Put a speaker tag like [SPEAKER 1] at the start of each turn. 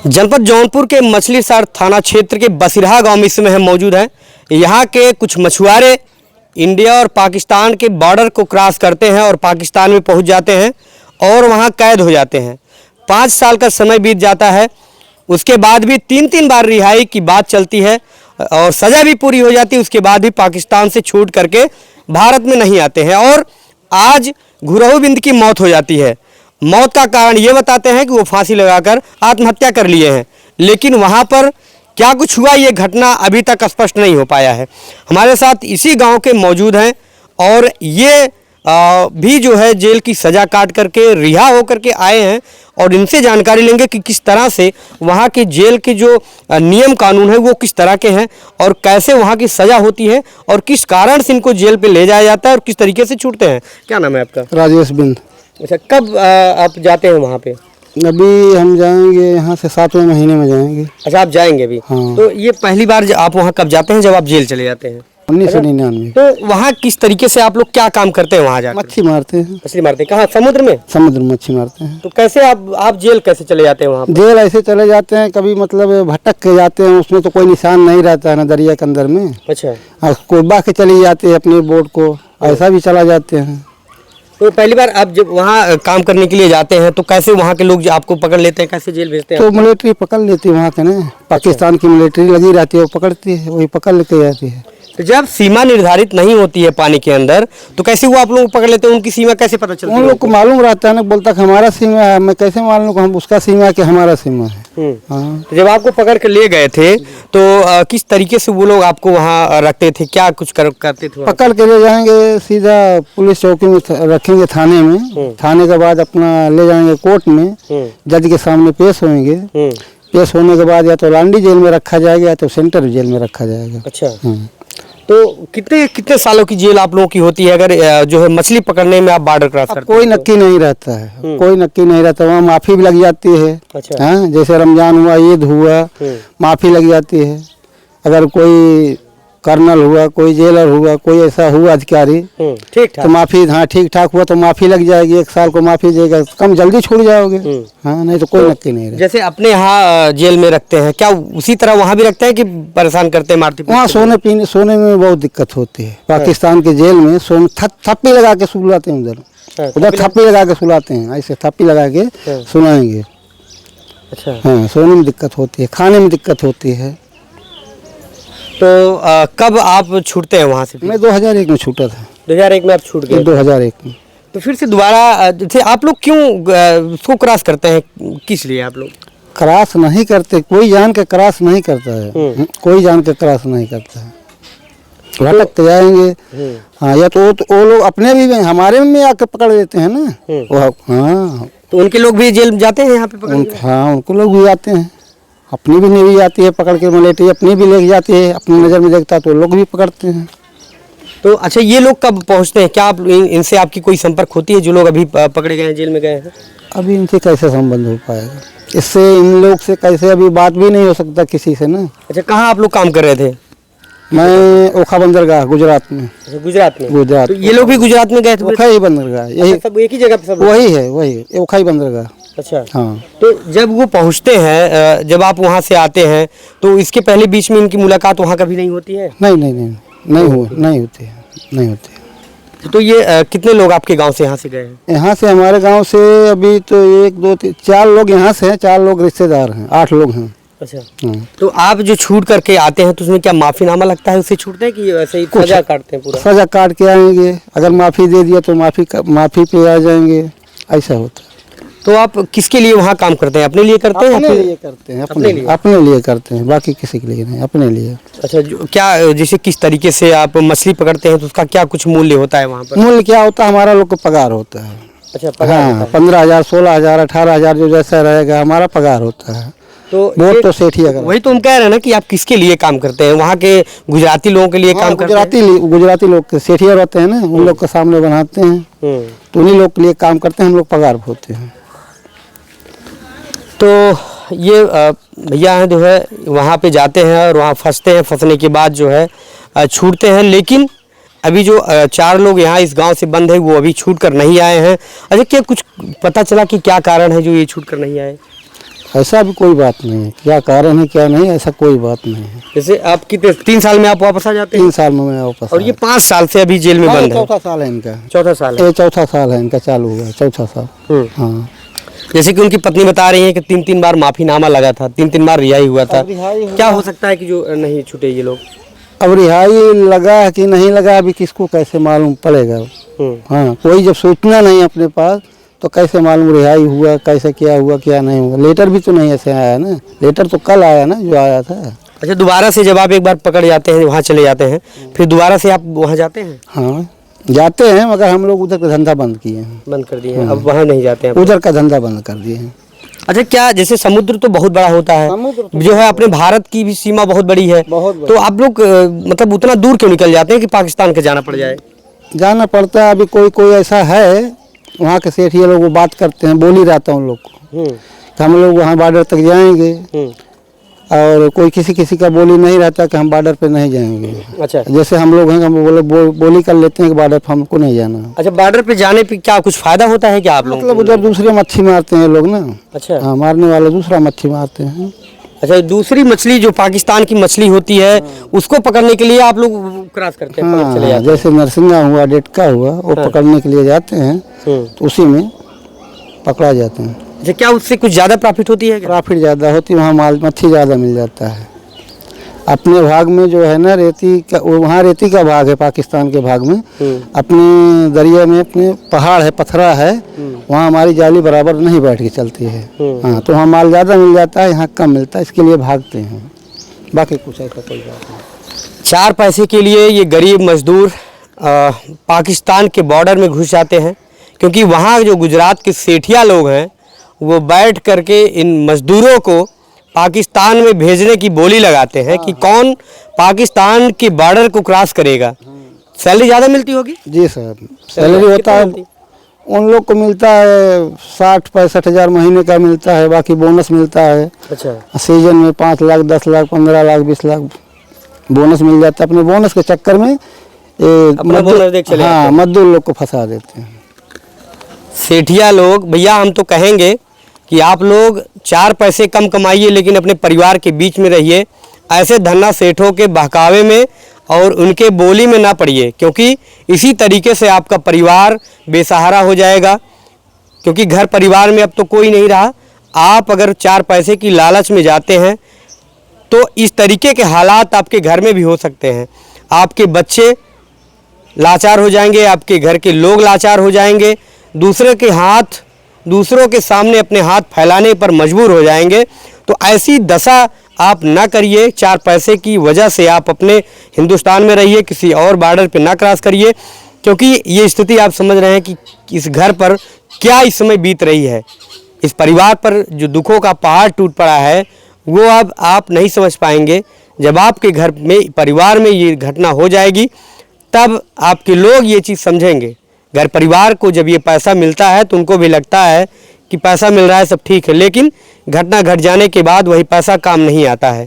[SPEAKER 1] जनपद जौनपुर के मछलीशहर थाना क्षेत्र के बसिरहा गांव में इस समय हम मौजूद हैं। यहाँ के कुछ मछुआरे इंडिया और पाकिस्तान के बॉर्डर को क्रॉस करते हैं और पाकिस्तान में पहुँच जाते हैं और वहाँ कैद हो जाते हैं। 5 साल का समय बीत जाता है, उसके बाद भी 3-3 बार रिहाई की बात चलती है और सज़ा भी पूरी हो जाती है। उसके बाद भी पाकिस्तान से छूट करके भारत में नहीं आते हैं और आज घुरहु बिंद की मौत हो जाती है। मौत का कारण ये बताते हैं कि वो फांसी लगाकर आत्महत्या कर लिए हैं, लेकिन वहाँ पर क्या कुछ हुआ ये घटना अभी तक स्पष्ट नहीं हो पाया है। हमारे साथ इसी गांव के मौजूद हैं और ये भी जो है जेल की सज़ा काट करके रिहा होकर के आए हैं और इनसे जानकारी लेंगे कि किस तरह से वहाँ के जेल के जो नियम कानून है वो किस तरह के हैं और कैसे वहाँ की सज़ा होती है और किस कारण से इनको जेल पे ले जाया जाता है और किस तरीके से छूटते हैं। क्या नाम है आपका?
[SPEAKER 2] राजेश बिंद।
[SPEAKER 1] अच्छा, कब आप जाते हैं वहाँ पे?
[SPEAKER 2] अभी हम जाएंगे यहाँ से 7वें महीने में जाएंगे।
[SPEAKER 1] अच्छा, आप जाएंगे अभी?
[SPEAKER 2] हाँ।
[SPEAKER 1] तो ये पहली बार आप वहाँ कब जाते हैं जब आप जेल चले जाते हैं?
[SPEAKER 2] 1999।
[SPEAKER 1] तो वहाँ किस तरीके से आप लोग क्या काम करते हैं वहाँ जाकर?
[SPEAKER 2] मच्छी मारते हैं।
[SPEAKER 1] मछली मारते हैं? कहाँ, समुद्र में?
[SPEAKER 2] समुद्र में मच्छी मारते हैं।
[SPEAKER 1] तो कैसे आप जेल कैसे चले जाते हैं वहाँ पे?
[SPEAKER 2] जेल ऐसे चले जाते हैं, कभी मतलब भटक के जाते हैं, उसमें तो कोई निशान नहीं रहता है ना दरिया के अंदर में।
[SPEAKER 1] अच्छा।
[SPEAKER 2] कोई बह के चली जाते हैं अपने बोट को, ऐसा भी चला जाते हैं।
[SPEAKER 1] तो पहली बार आप जब वहाँ काम करने के लिए जाते हैं तो कैसे वहाँ के लोग आपको पकड़ लेते हैं, कैसे जेल भेजते हैं?
[SPEAKER 2] तो मिलिट्री पकड़ लेती है वहाँ के ना, पाकिस्तान की मिलिट्री लगी रहती है, वो पकड़ती है, वही पकड़ लेके जाती है।
[SPEAKER 1] तो जब सीमा निर्धारित नहीं होती है पानी के अंदर तो कैसे वो आप लोग पकड़ लेते हैं? उनकी सीमा कैसे पता चलती है?
[SPEAKER 2] उन लोग को मालूम रहता है ना, बोलता कि हमारा सीमा है, मैं कैसे मालूम कि हम उसका सीमा है कि हमारा सीमा है। हाँ।
[SPEAKER 1] तो जब आपको पकड़ के ले गए थे तो किस तरीके से वो लोग आपको वहाँ रखते थे, क्या कुछ करते थे?
[SPEAKER 2] पकड़ के ले जाएंगे, सीधा पुलिस चौकी में रखेंगे थाने में। थाने के बाद अपना ले जाएंगे कोर्ट में, जज के सामने पेश होंगे। पेश होने के बाद या तो लांडी जेल में रखा जाएगा या तो सेंट्रल जेल में रखा जाएगा।
[SPEAKER 1] अच्छा। तो कितने सालों की जेल आप लोगों की होती है अगर जो है मछली पकड़ने में आप बॉर्डर क्रॉस करते हैं?
[SPEAKER 2] कोई नक्की नहीं रहता है, कोई नक्की नहीं रहता। वहाँ माफी भी लग जाती है।
[SPEAKER 1] अच्छा।
[SPEAKER 2] हाँ, जैसे रमजान हुआ, ईद हुआ, माफी लग जाती है। अगर कोई कर्नल हुआ, कोई जेलर हुआ, कोई ऐसा हुआ अधिकारी,
[SPEAKER 1] ठीक ठाक,
[SPEAKER 2] तो माफी, हाँ ठीक ठाक हुआ तो माफी लग जाएगी। 1 साल को माफी देगा, कम जल्दी छूट जाओगे। हाँ, नहीं तो कोई नक्की नहीं रहता।
[SPEAKER 1] जैसे अपने यहाँ जेल में रखते हैं, क्या उसी तरह वहाँ भी रखते हैं कि परेशान करते हैं, मारते?
[SPEAKER 2] वहाँ सोने में बहुत दिक्कत होती है। पाकिस्तान के जेल में थप्पी लगा के सुलाते हैं, उधर थप्पी लगा के सुलाते हैं, ऐसे थप्पी लगा के सुनाएंगे।
[SPEAKER 1] अच्छा।
[SPEAKER 2] हाँ, सोने में दिक्कत होती है, खाने में दिक्कत होती है।
[SPEAKER 1] तो कब आप छूटते हैं वहाँ से?
[SPEAKER 2] मैं 2001 में छूटा था।
[SPEAKER 1] 2001 में आप छूट गए?
[SPEAKER 2] 2001 में।
[SPEAKER 1] तो फिर से दोबारा जैसे आप लोग क्यों उसको क्रॉस करते हैं, किस लिए आप लोग?
[SPEAKER 2] क्रॉस नहीं करते, कोई जान के क्रॉस नहीं करता है। कोई जान के क्रॉस नहीं करता है, भटकते जाएंगे। हाँ, या तो वो लोग अपने भी हमारे में आकर पकड़ लेते हैं ना। हाँ,
[SPEAKER 1] तो उनके लोग भी जेल जाते हैं यहाँ पे पकड़?
[SPEAKER 2] हाँ, उनको लोग भी आते हैं, अपनी भी नहीं आती है पकड़ के, मिलिट्री अपनी भी ले जाती है, अपनी नज़र में देखता है तो लोग भी पकड़ते हैं।
[SPEAKER 1] तो अच्छा, ये लोग कब पहुँचते हैं? क्या आप इनसे आपकी कोई संपर्क होती है जो लोग अभी पकड़े गए हैं, जेल में गए हैं?
[SPEAKER 2] अभी इनसे कैसे संबंध हो पाएगा, इससे इन लोग से कैसे अभी बात भी नहीं हो सकता किसी से ना।
[SPEAKER 1] अच्छा, कहाँ आप लोग काम कर रहे थे?
[SPEAKER 2] मैं ओखा बंदरगाह, गुजरात में।
[SPEAKER 1] अच्छा, गुजरात में?
[SPEAKER 2] गुजरात।
[SPEAKER 1] तो ये लोग भी गुजरात में गए थे?
[SPEAKER 2] ओखा ही बंदरगाह, यही
[SPEAKER 1] सब एक ही जगह पे सब?
[SPEAKER 2] वही है, वही ओखा ही बंदरगाह।
[SPEAKER 1] अच्छा।
[SPEAKER 2] हाँ।
[SPEAKER 1] तो जब वो पहुँचते हैं, जब आप वहाँ से आते हैं तो इसके पहले बीच में इनकी मुलाकात वहाँ कभी नहीं होती है?
[SPEAKER 2] नहीं होती है।
[SPEAKER 1] तो ये कितने लोग आपके गांव से यहाँ से गए हैं?
[SPEAKER 2] यहाँ से हमारे गांव से अभी तो 1 2 3 4 लोग यहाँ से हैं, 4 लोग रिश्तेदार हैं, 8 लोग हैं।
[SPEAKER 1] अच्छा। तो आप जो छूट करके आते हैं तो उसमें क्या माफीनामा लगता है, उससे छूटते हैं कि ऐसे ही सजा काटते हैं? पूरा
[SPEAKER 2] सजा काट के आएंगे, अगर माफी दे दिया तो माफी पे आ जाएंगे, ऐसा होता है।
[SPEAKER 1] तो आप किसके लिए वहाँ काम करते हैं? अपने लिए करते हैं?
[SPEAKER 2] अपने लिए करते हैं, अपने लिए करते हैं, बाकी किसी के लिए नहीं, अपने लिए।
[SPEAKER 1] अच्छा, क्या जैसे किस तरीके से आप मछली पकड़ते हैं तो उसका क्या कुछ मूल्य होता है वहाँ पर?
[SPEAKER 2] मूल्य क्या होता है, हमारा लोग को पगार होता है।
[SPEAKER 1] अच्छा, पगार?
[SPEAKER 2] हाँ, 15,000 16,000 18,000 जो जैसा रहेगा हमारा पगार होता है। तो वोट तो सेठ ही। अगर
[SPEAKER 1] वही तो हम कह रहे हैं ना कि आप किसके लिए काम करते हैं? वहाँ के गुजराती लोगों के लिए काम करते हैं?
[SPEAKER 2] गुजराती लोग के सेठिया रहते हैं ना, उन लोग के सामने बनाते हैं, तो उन्हीं लोग के लिए काम करते हैं, हम लोग पगार होते हैं।
[SPEAKER 1] तो ये भैया हैं जो है वहाँ पे जाते हैं और वहाँ फंसते हैं, फंसने के बाद जो है छूटते हैं, लेकिन अभी जो 4 लोग यहाँ इस गांव से बंद है वो अभी छूट कर नहीं आए हैं। अच्छा, क्या कुछ पता चला कि क्या कारण है जो ये छूट कर नहीं आए?
[SPEAKER 2] ऐसा भी कोई बात नहीं है, क्या कारण है क्या नहीं, ऐसा कोई बात नहीं है।
[SPEAKER 1] जैसे आप कितने 3 साल में आप वापस आ जाते हैं?
[SPEAKER 2] 3 साल में मैं वापस
[SPEAKER 1] और ये 5 साल से अभी जेल में बंद है?
[SPEAKER 2] चौथा साल है इनका।
[SPEAKER 1] चौथा साल है?
[SPEAKER 2] ये चौथा साल है इनका, चालू हुआ चौथा साल। हाँ,
[SPEAKER 1] जैसे कि उनकी पत्नी बता रही है कि 3-3 बार माफीनामा लगा था, 3-3 बार रिहाई हुआ था। क्या हो सकता है कि जो नहीं छूटे ये लोग?
[SPEAKER 2] अब रिहाई लगा है कि नहीं लगा अभी किसको कैसे मालूम पड़ेगा। हाँ, कोई जब सूचना नहीं अपने पास तो कैसे मालूम रिहाई हुआ, कैसे क्या हुआ क्या नहीं हुआ। लेटर भी तो नहीं ऐसे आया ना, लेटर तो कल आया ना जो आया था।
[SPEAKER 1] अच्छा, दोबारा से जब आप एक बार पकड़ जाते हैं, वहाँ चले जाते हैं, फिर दोबारा से आप वहाँ जाते हैं?
[SPEAKER 2] हाँ जाते हैं, मगर हम लोग उधर का धंधा बंद किए हैं।
[SPEAKER 1] बंद कर दिए हैं, अब वहाँ नहीं जाते हैं?
[SPEAKER 2] उधर का धंधा बंद कर दिए हैं।
[SPEAKER 1] अच्छा, क्या जैसे समुद्र तो बहुत बड़ा होता है, जो है अपने भारत की भी सीमा बहुत बड़ी है, तो आप लोग मतलब उतना दूर क्यों निकल जाते हैं कि पाकिस्तान के जाना पड़ जाए?
[SPEAKER 2] जाना पड़ता है। अभी कोई कोई ऐसा है वहाँ के सेठ, ये लोग वो बात करते हैं, बोल ही रहता है उन लोग को कि हम लोग वहाँ बॉर्डर तक जाएंगे, और कोई किसी किसी का बोली नहीं रहता कि हम बॉर्डर पे नहीं जाएंगे। अच्छा, जैसे हम लोग हैं, हम बोली कर लेते हैं कि बॉर्डर पे हमको नहीं जाना।
[SPEAKER 1] अच्छा, बॉर्डर पे जाने पे क्या कुछ फायदा होता है क्या आप लोग?
[SPEAKER 2] मतलब उधर दूसरे मच्छी मारते हैं लोग ना। अच्छा, हाँ, मारने वाले दूसरा मच्छी मारते हैं।
[SPEAKER 1] अच्छा, दूसरी मछली जो पाकिस्तान की मछली होती है उसको पकड़ने के लिए आप लोग क्रॉस करते हैं?
[SPEAKER 2] हाँ, चले जाते जैसे नरसिंगा हुआ, डेटका हुआ, वो पकड़ने के लिए जाते हैं, तो उसी में पकड़ा जाते हैं।
[SPEAKER 1] अच्छा, क्या उससे कुछ ज़्यादा प्रॉफिट होती है?
[SPEAKER 2] प्रॉफिट ज़्यादा होती है, वहाँ माल मच्छी ज़्यादा मिल जाता है। अपने भाग में जो है ना रेती का, वहाँ रेती का भाग है पाकिस्तान के भाग में। अपने दरिया में अपने पहाड़ है, पथरा है, वहाँ हमारी जाली बराबर नहीं बैठ के चलती है। हाँ, तो वहाँ माल ज़्यादा मिल जाता है, यहाँ कम मिलता है, इसके लिए भागते हैं, बाकी कुछ ऐसा कोई बात नहीं।
[SPEAKER 1] 4 पैसे के लिए ये गरीब मजदूर पाकिस्तान के बॉर्डर में घुस जाते हैं, क्योंकि वहाँ जो गुजरात के सेठिया लोग हैं वो बैठ करके इन मजदूरों को पाकिस्तान में भेजने की बोली लगाते हैं कि कौन पाकिस्तान के बॉर्डर को क्रॉस करेगा। सैलरी ज़्यादा मिलती होगी?
[SPEAKER 2] जी सर, सैलरी होता है उन लोग को, मिलता है 60-65 हज़ार महीने का मिलता है, बाकी बोनस मिलता है। अच्छा, सीजन में 5 लाख 10 लाख 15 लाख 20 लाख बोनस मिल जाता है। अपने बोनस के चक्कर में मजदूर लोग को फंसा देते हैं
[SPEAKER 1] सेठिया लोग। भैया हम तो कहेंगे कि आप लोग 4 पैसे कम कमाइए, लेकिन अपने परिवार के बीच में रहिए, ऐसे धन्ना सेठों के बहकावे में और उनके बोली में ना पड़िए, क्योंकि इसी तरीके से आपका परिवार बेसहारा हो जाएगा। क्योंकि घर परिवार में अब तो कोई नहीं रहा। आप अगर 4 पैसे की लालच में जाते हैं तो इस तरीके के हालात आपके घर में भी हो सकते हैं। आपके बच्चे लाचार हो जाएंगे, आपके घर के लोग लाचार हो जाएंगे, दूसरों के सामने अपने हाथ फैलाने पर मजबूर हो जाएंगे। तो ऐसी दशा आप ना करिए। 4 पैसे की वजह से आप अपने हिंदुस्तान में रहिए, किसी और बॉर्डर पे ना क्रॉस करिए, क्योंकि ये स्थिति आप समझ रहे हैं कि इस घर पर क्या इस समय बीत रही है। इस परिवार पर जो दुखों का पहाड़ टूट पड़ा है वो अब आप नहीं समझ पाएंगे। जब आपके घर में परिवार में ये घटना हो जाएगी तब आपके लोग ये चीज़ समझेंगे। घर परिवार को जब ये पैसा मिलता है तो उनको भी लगता है कि पैसा मिल रहा है सब ठीक है, लेकिन घटना घट जाने के बाद वही पैसा काम नहीं आता है।